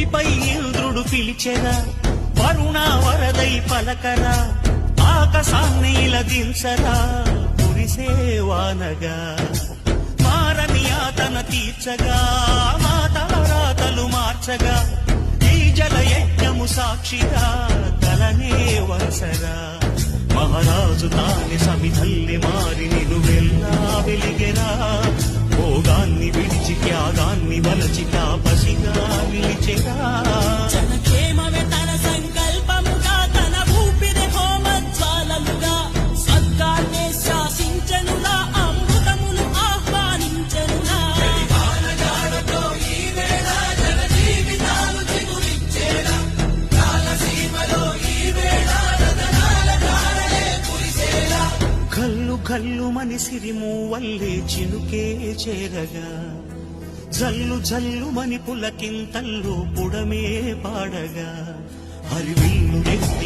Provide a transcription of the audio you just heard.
భూమిపై ఇంద్రుడు పిలిచెరా, వరుణ వరదై పలకరా, ఆకాశాన్ని ఇలదించరా, కురిసేవానగా మారని ఆతన తీర్చగా, మాతారాతలు మార్చగా, ఈ జలయజ్ఞము సాక్షిగా తలనే వరసరా. మహారాజు తాని సమిధల్లి మారి నిలువెల్లా వెలిగెరా, భోగాన్ని విడిచి త్యాగాన్ని వలచి తాపసిగా నిలిచెరా. జనక్షేమమే తన సంకల్పముగా, తన ఊపిరి హోమజ్వాలముగా, స్వర్గాన్నే శాసించనులా, అమృతమును ఆహ్వానించనులా. కల్లు కల్లు మని సిరిము వల్లే చినుకే చేరగా, జల్లు జల్లు మని పులకింతల్లు పుడమే పాడగా, హరివిల్లు ఎత్తి